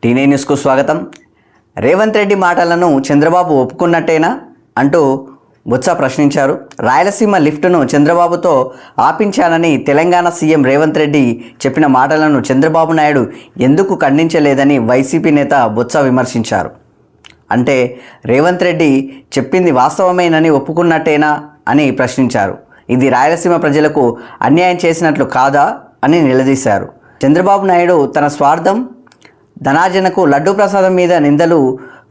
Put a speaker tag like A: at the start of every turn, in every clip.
A: టీనే న్యూస్కు స్వాగతం. రేవంత్ రెడ్డి మాటలను చంద్రబాబు ఒప్పుకున్నట్టేనా అంటూ బొత్స ప్రశ్నించారు. రాయలసీమ లిఫ్టును చంద్రబాబుతో ఆపించానని తెలంగాణ సీఎం రేవంత్ రెడ్డి చెప్పిన మాటలను చంద్రబాబు నాయుడు ఎందుకు ఖండించలేదని వైసీపీ నేత బొత్స విమర్శించారు. అంటే రేవంత్ రెడ్డి చెప్పింది వాస్తవమేనని ఒప్పుకున్నట్టేనా అని ప్రశ్నించారు. ఇది రాయలసీమ ప్రజలకు అన్యాయం చేసినట్లు కాదా అని నిలదీశారు. చంద్రబాబు నాయుడు తన స్వార్థం ధనార్జనకు లడ్డూ ప్రసాదం మీద నిందలు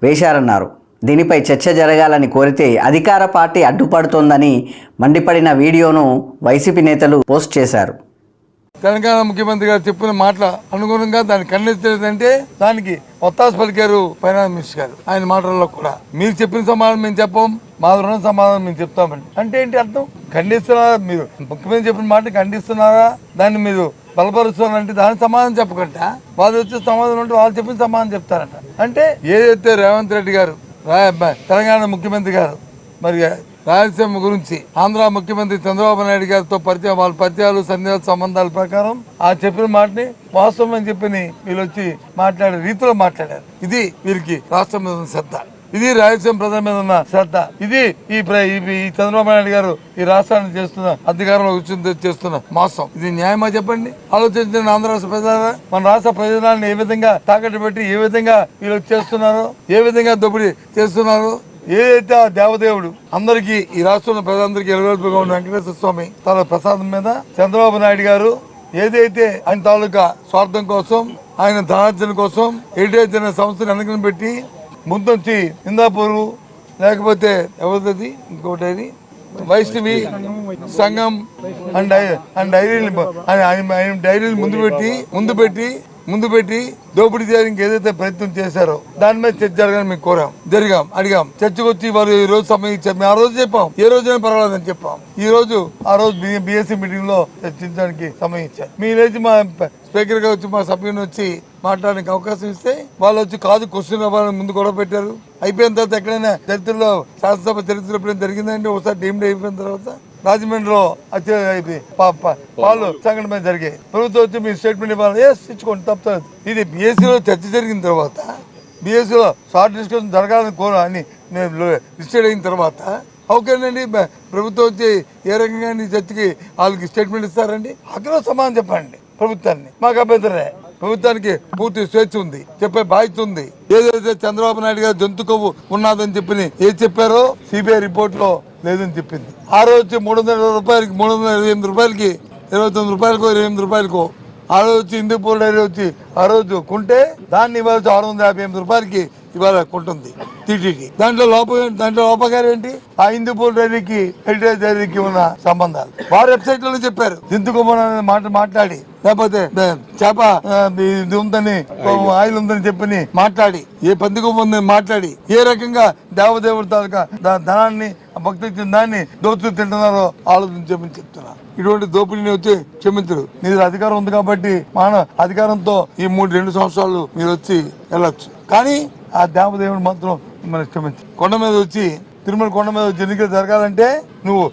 A: వేశారన్నారు. దీనిపై చర్చ జరగాలని కోరితే అధికార పార్టీ అడ్డుపడుతోందని మండిపడిన వీడియోను వైసీపీ నేతలు పోస్ట్ చేశారు.
B: తెలంగాణ ముఖ్యమంత్రి గారు చెప్పిన మాటల అనుగుణంగా దాన్ని ఖండించలేదంటే దానికి ఒత్తాసు పలికారు ఫైనాన్స్ మినిస్టర్ గారు. ఆయన మాటల్లో కూడా మీరు చెప్పిన సమాధానం మేము చెప్పం, మా రుణ సమాధానం మేము చెప్తామండి అంటే ఏంటి అర్థం? ఖండిస్తున్నారా? మీరు ముఖ్యమంత్రి చెప్పిన మాట ఖండిస్తున్నారా? దాన్ని మీరు బలపరుస్తున్నారంటే దానికి సమాధానం చెప్పకుండా వాళ్ళు వచ్చే సమాధానం ఉంటే వాళ్ళు చెప్పిన సమాధానం చెప్తారంట. అంటే ఏదైతే రేవంత్ రెడ్డి గారు తెలంగాణ ముఖ్యమంత్రి గారు మరి రాయలసీమ గురించి ఆంధ్ర ముఖ్యమంత్రి చంద్రబాబు నాయుడు గారితో పరిచయం, వాళ్ళ పరిచయాలు సన్నిహిత సంబంధాల ప్రకారం ఆ చెప్పిన మాటని వాస్తవం అని చెప్పి వీళ్ళు వచ్చి మాట్లాడే రీతిలో మాట్లాడారు. ఇది వీరికి రాష్ట్రం మీద ఉన్న శ్రద్ధ, ఇది రాయలసీమ ప్రజల మీద ఉన్న శ్రద్ధ, ఇది ఈ చంద్రబాబు నాయుడు గారు ఈ రాష్ట్రాన్ని చేస్తున్న అధికారంలో కూర్చుని చేస్తున్న మోసం. ఇది న్యాయమా చెప్పండి? ఆలోచించిన ఆంధ్ర రాష్ట్ర ప్రజల మన రాష్ట్ర ప్రయోజనాలను ఏ విధంగా తాకట్టు పెట్టి ఏ విధంగా వీళ్ళు చేస్తున్నారు, ఏ విధంగా దోపిడీ చేస్తున్నారు. ఏదైతే ఆ దేవదేవుడు అందరికీ ఈ రాష్ట్రంలో ప్రజలందరికీ ఎలువెలుపుగా ఉన్న వెంకటేశ్వర స్వామి తన ప్రసాదం మీద చంద్రబాబు నాయుడు గారు ఏదైతే ఆయన తాలూకా స్వార్థం కోసం, ఆయన ధనార్జన కోసం హెరిటేజ్ అనే సంస్థను వెనకన పెట్టి ముందొచ్చి ఇందాపూరు లేకపోతే ఎవరిది ఇంకోటి వైష్ణవి సంఘం అండ్ డైరీలు ముందు పెట్టి దోపిడీ చేయడానికి ఏదైతే ప్రయత్నం చేశారో దాని మీద చర్చ జరగాలని మేము అడిగాం. చర్చకు వచ్చి వారు ఈ రోజు సమయం ఇచ్చారు. మేము ఆ రోజు చెప్పాం, ఏ రోజైనా పర్వాలేదని చెప్పాం. ఆ రోజు బిఎస్సీ మీటింగ్ లో చర్చించడానికి సమయం ఇచ్చారు. మీ లేచి మా స్పీకర్ గా వచ్చి మా సభ్యుని వచ్చి మాట్లాడడానికి అవకాశం ఇస్తే వాళ్ళు వచ్చి కాదు క్వశ్చన్ అవ్వాలని ముందు గొడవ పెట్టారు. అయిపోయిన తర్వాత ఎక్కడైనా చరిత్రలో శాసనసభ చరిత్ర ఎప్పుడైనా జరిగిందంటే ఒకసారి డీమ్డ్ అయిపోయిన తర్వాత రాజమండ్రిలో పాలు సంఘటన మీద జరిగాయి. ప్రభుత్వం వచ్చి మీ స్టేట్మెంట్ ఇవ్వాలి, ఇచ్చుకోండి తప్పదు. ఇది బిఎస్సీలో చర్చ జరిగిన తర్వాత బిఎస్సీలో షార్ట్ డిస్కషన్ జరగాలని అని డిసైడ్ అయిన తర్వాత ఓకేనండి ప్రభుత్వం వచ్చి ఏ రకంగా చర్చకి వాళ్ళకి స్టేట్మెంట్ ఇస్తారండి? అక్కడ సమాధానం చెప్పండి ప్రభుత్వాన్ని. మాకు అభ్యంతరమే. ప్రభుత్వానికి పూర్తి స్వేచ్ఛ ఉంది, చెప్పే బాధ్యత ఉంది. ఏదైతే చంద్రబాబు నాయుడు గారు జంతు కొవ్వు ఉన్నదని చెప్పి ఏది చెప్పారో సిబిఐ రిపోర్ట్ లో లేదని చెప్పింది. ఆ రోజు 320 రూపాయలకి 328 రూపాయలకి 29 రూపాయలకో 28 రూపాయలకో ఆ రోజు వచ్చి హిందూపూర్ డైరీ వచ్చి ఆ రోజు కొంటే దాన్ని ఇవాళ 658 రూపాయలకి ఇవాళ కొంటుంది టీటీడీ. దాంట్లో లోపగారు ఏంటి? ఆ హిందూపూర్ డైరీకి హెరిటేజ్ డైరీకి ఉన్న సంబంధాలు వారు వెబ్సైట్ లో చెప్పారు. దింతుకోమని మాట్లాడి లేకపోతే చేప ఇది ఉందని ఆయిల్ ఉందని చెప్పి మాట్లాడి ఏ పందికొమ్మ ఉందని మాట్లాడి ఏ రకంగా దేవదేవుడి తాలూకా ధనాన్ని భక్తి ఇచ్చిన దాన్ని దోచుకు తింటున్నారో ఆలోచించమని చెప్తున్నా. ఇటువంటి దోపిడీని వచ్చి క్షమించరు. మీరు అధికారం ఉంది కాబట్టి అధికారంతో ఈ 2 సంవత్సరాలు మీరు వచ్చి వెళ్ళొచ్చు. కానీ ఆ దేవదేవుడు మాత్రం మనం క్షమించు. కొండ మీద వచ్చి తిరుమల కొండ మీద వచ్చి ఎన్నికలు జరగాలంటే నువ్వు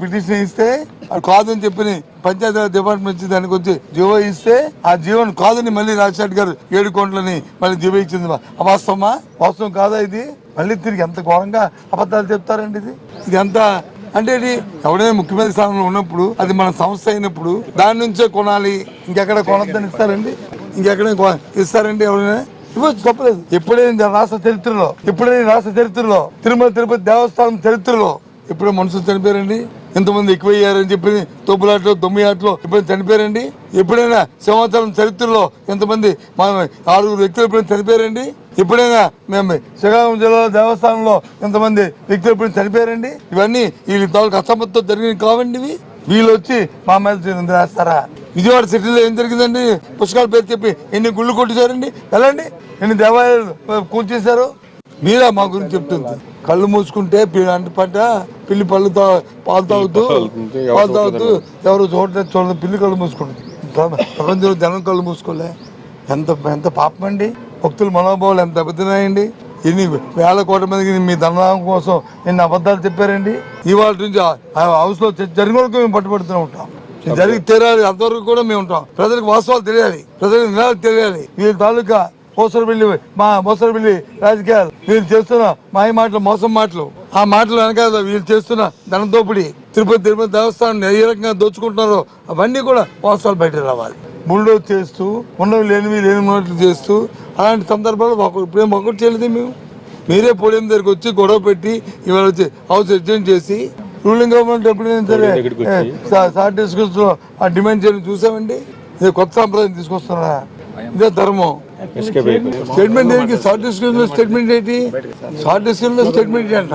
B: పిటిషన్ ఇస్తే అది కాదని చెప్పి పంచాయతీరాజ్ డిపార్ట్మెంట్ నుంచి దానికి వచ్చి జీవో ఇస్తే ఆ జీవోని కాదని మళ్ళీ రాజశేఖర్ గారు 7 కోట్లని మళ్ళీ జీవో ఇచ్చింది. అవాస్తవమా? వాస్తవం కాదా? ఇది మళ్ళీ తిరిగి ఎంత ఘోరంగా అబద్ధాలు చెప్తారండి. ఇది ఎంత అంటే ఇది ఎవడైనా ముఖ్యమంత్రి స్థానంలో ఉన్నప్పుడు అది మన సంస్థ అయినప్పుడు దాని నుంచే కొనాలి, ఇంకెక్కడ కొనద్దని ఇస్తారండి? ఇస్తారండి ఎవరైనా? ఇవ్వచ్చు, తప్పలేదు. ఎప్పుడైనా రాష్ట్ర చరిత్రలో తిరుమల తిరుపతి దేవస్థానం చరిత్రలో ఎప్పుడో మనుషులు చనిపోయారండి? ఎంతమంది ఎక్కువయ్యారని చెప్పి తోపులాట్లో 9 ఆటలో ఎప్పుడైనా చనిపోయారండి? ఎప్పుడైనా సంవత్సరం చరిత్రలో ఎంతమంది 6 వ్యక్తులు ఎప్పుడైనా చనిపోయారండి? ఎప్పుడైనా మేము శ్రీకాకుళం జిల్లా దేవస్థానంలో ఎంతమంది వ్యక్తులు ఎప్పుడైనా చనిపోయారండి? ఇవన్నీ వీళ్ళ తాలూకు అసమర్థతో జరిగినవి కావండి. వీళ్ళు వచ్చి మా మీద రాస్తారా? విజయవాడ సిటీలో ఏం జరిగిందండి? పుష్కరాల పేరు చెప్పి ఎన్ని గుళ్ళు కొట్టేశారండి? వెళ్ళండి, ఎన్ని దేవాలయాలు కూల్చేశారు. మీరా మా గురించి చెప్తుంది? కళ్ళు మూసుకుంటే పిల్లి పాలు తాగుతూ ఎవరు చూడదు పిల్లి కళ్ళు మూసుకుంటుంది. ప్రపంచంలో జనం కళ్ళు మూసుకోలే. ఎంత పాపం అండి. భక్తుల మనోభావాలు ఎంత దెబ్బతిన్నాయండి. ఎన్ని వేల కోట్ల మందికి మీ ధనలాభం కోసం ఎన్ని అబద్ధాలు చెప్పారండి. ఇవాళ నుంచి హౌస్ లో జరిగిన వరకు మేము పట్టుబడుతూనే ఉంటాం. జరిగి తీరాలి, అంతవరకు కూడా మేము ఉంటాం. ప్రజలకు వాస్తవాలు తెలియాలి, ప్రజలకు నిజాలు తెలియాలి. వీళ్ళ తాలూకా మోసరబిల్లి రాజకీయాలు వీళ్ళు చేస్తున్న మాయ మాటలు, మోసం మాటలు, ఆ మాటలు వెనకాల వీళ్ళు చేస్తున్న ధనదోపిడి, తిరుపతి దేవస్థానం ఏ రకంగా దోచుకుంటున్నారో అవన్నీ కూడా వాస్తవాలు బయట రావాలి. బుల్డోజ్ చేస్తూ ఉన్నవి లేనివి చేస్తూ అలాంటి సందర్భాలు ఇప్పుడేం ఒకటి చేయలేదు. మీరే పోలియం దగ్గరికి వచ్చి గొడవ పెట్టి ఇవాళ వచ్చి హౌస్ అడ్జెంట్ చేసి రూలింగ్ గవర్నమెంట్ ఎప్పుడైనా సరే షార్ట్ డిస్కస్ లో ఆ డిమాండ్ చేయడం చూసామండి. ఇది కొత్త సాంప్రదాయం తీసుకొస్తున్నా, ఇదే ధర్మం. స్టేట్మెంట్ ఏంటి? షార్ట్ డిస్కస్ లో స్టేట్మెంట్ ఏంటి? షార్ట్ డిస్కస్ లో స్టేట్మెంట్ అంట.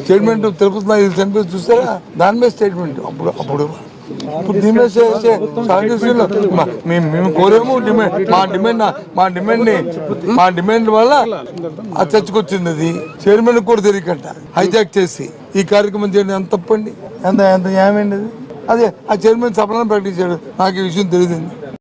B: స్టేట్మెంట్ తిరుపతి చూస్తారా, దాని మీద స్టేట్మెంట్. అప్పుడు మేము కోరేమో మా డిమాండ్ వల్ల అది చర్చకొచ్చింది. అది చైర్మన్ కూడా తెలియకంట హైజాక్ చేసి ఈ కార్యక్రమం చేయడం ఎంత తప్పండి, ఎంత న్యాయమైంది అది. అదే ఆ చైర్మన్ సఫలం ప్రకటించాడు. నాకు ఈ విషయం తెలియదండి.